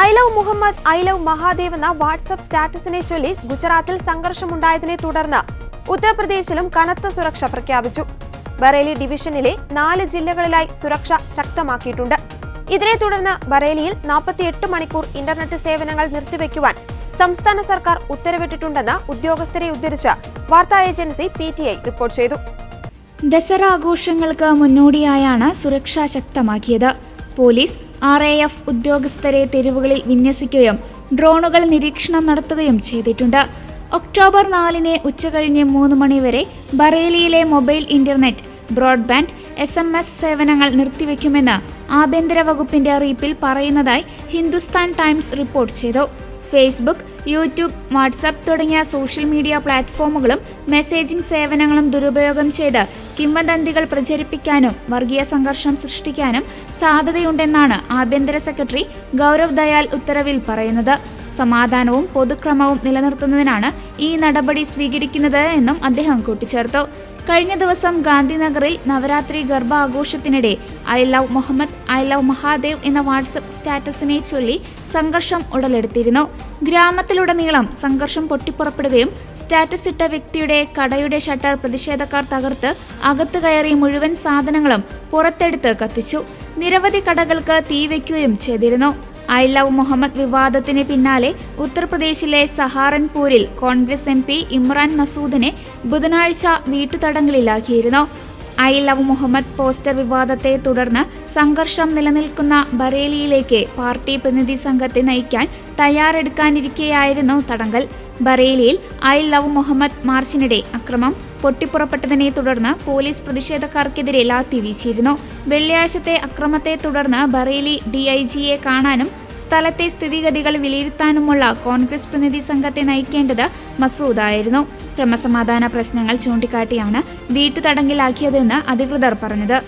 I love Muhammad, I love Mahadev എന്ന WhatsApp സ്റ്റാറ്റസിനെ ചൊല്ലി ഗുജറാത്തിൽ സംഘർഷമുണ്ടായതിനെ തുടർന്ന് ഉത്തർപ്രദേശിലും കനത്ത സുരക്ഷ പ്രഖ്യാപിച്ചു. ബറേലി ഡിവിഷനിലെ 4 ജില്ലകളിലായി സുരക്ഷ ശക്തമാക്കിയിട്ടുണ്ട്. ഇതിനെ തുടർന്ന് ബറേലിയിൽ 48 മണിക്കൂർ ഇന്റർനെറ്റ് സേവനങ്ങൾ നിർത്തിവെക്കുവാൻ സംസ്ഥാന സർക്കാർ ഉത്തരവിട്ടിട്ടുണ്ടെന്ന് ഉദ്യോഗസ്ഥരെ ഉദ്ധരിച്ച് വാർത്താ ഏജൻസി PTI റിപ്പോർട്ട് ചെയ്തു. ദസറ ആഘോഷങ്ങൾക്ക് മുന്നോടിയായാണ് സുരക്ഷ ശക്തമാക്കിയത്. പോലീസ്, RAF ഉദ്യോഗസ്ഥരെ തെരുവുകളിൽ വിന്യസിക്കുകയും ഡ്രോണുകൾ നിരീക്ഷണം നടത്തുകയും ചെയ്തിട്ടുണ്ട്. ഒക്ടോബർ 4 ഉച്ചകഴിഞ്ഞ് 3 മണി വരെ ബറേലിയിലെ മൊബൈൽ ഇന്റർനെറ്റ്, ബ്രോഡ്ബാൻഡ്, SMS സേവനങ്ങൾ നിർത്തിവെക്കുമെന്ന് ആഭ്യന്തര വകുപ്പിന്റെ അറിയിപ്പിൽ പറയുന്നതായി ഹിന്ദുസ്ഥാൻ ടൈംസ് റിപ്പോർട്ട് ചെയ്തു. ഫേസ്ബുക്ക്, യൂട്യൂബ്, വാട്സ്ആപ്പ് തുടങ്ങിയ സോഷ്യൽ മീഡിയ പ്ലാറ്റ്ഫോമുകളും മെസ്സേജിംഗ് സേവനങ്ങളും ദുരുപയോഗം ചെയ്ത് കിംവദന്തികൾ പ്രചരിപ്പിക്കാനും വർഗീയ സംഘർഷം സൃഷ്ടിക്കാനും സാധ്യതയുണ്ടെന്നാണ് ആഭ്യന്തര സെക്രട്ടറി ഗൗരവ് ദയാൽ ഉത്തരവിൽ പറയുന്നത്. സമാധാനവും പൊതുക്രമവും നിലനിർത്തുന്നതിനാണ് ഈ നടപടി സ്വീകരിക്കുന്നത് എന്നും അദ്ദേഹം കൂട്ടിച്ചേർത്തു. കഴിഞ്ഞ ദിവസം ഗാന്ധിനഗറിൽ നവരാത്രി ഗർഭ ആഘോഷത്തിനിടെ I love Muhammad, I love Mahadev എന്ന വാട്സ്ആപ്പ് സ്റ്റാറ്റസിനെ ചൊല്ലി സംഘർഷം ഉടലെടുത്തിരുന്നു. ഗ്രാമത്തിലുടനീളം സംഘർഷം പൊട്ടിപ്പുറപ്പെടുകയും സ്റ്റാറ്റസ് ഇട്ട വ്യക്തിയുടെ കടയുടെ ഷട്ടർ പ്രതിഷേധക്കാർ തകർത്ത് അകത്ത് കയറി മുഴുവൻ സാധനങ്ങളും പുറത്തെടുത്ത് കത്തിച്ചു. നിരവധി കടകൾക്ക് തീവെക്കുകയും ചെയ്തിരുന്നു. ഐ ലവ് മുഹമ്മദ് വിവാദത്തിന് പിന്നാലെ ഉത്തർപ്രദേശിലെ സഹാറൻപൂരിൽ കോൺഗ്രസ് MP ഇമ്രാൻ മസൂദിനെ ബുധനാഴ്ച വീട്ടുതടങ്കലിലാക്കിയിരുന്നു. ഐ ലവ് മുഹമ്മദ് പോസ്റ്റർ വിവാദത്തെ തുടർന്ന് സംഘർഷം നിലനിൽക്കുന്ന ബറേലിയിലേക്ക് പാർട്ടി പ്രതിനിധി സംഘത്തെ നയിക്കാൻ തയ്യാറെടുക്കാനിരിക്കെയായിരുന്നു തടങ്കൽ. ബറേലിയിൽ ഐ ലവ് മുഹമ്മദ് മാർച്ചിനിടെ അക്രമം പൊട്ടിപ്പുറപ്പെട്ടതിനെ തുടർന്ന് പോലീസ് പ്രതിഷേധക്കാർക്കെതിരെ ലാത്തി വീശിയിരുന്നു. വെള്ളിയാഴ്ചത്തെ അക്രമത്തെ തുടർന്ന് ബറേലി DIGയെ കാണാനും സ്ഥലത്തെ സ്ഥിതിഗതികൾ വിലയിരുത്താനുമുള്ള കോൺഗ്രസ് പ്രതിനിധി സംഘത്തെ നയിക്കേണ്ടത് മസൂദായിരുന്നു. ക്രമസമാധാന പ്രശ്നങ്ങൾ ചൂണ്ടിക്കാട്ടിയാണ് വീട്ടുതടങ്കിലാക്കിയതെന്ന് അധികൃതർ പറഞ്ഞത്.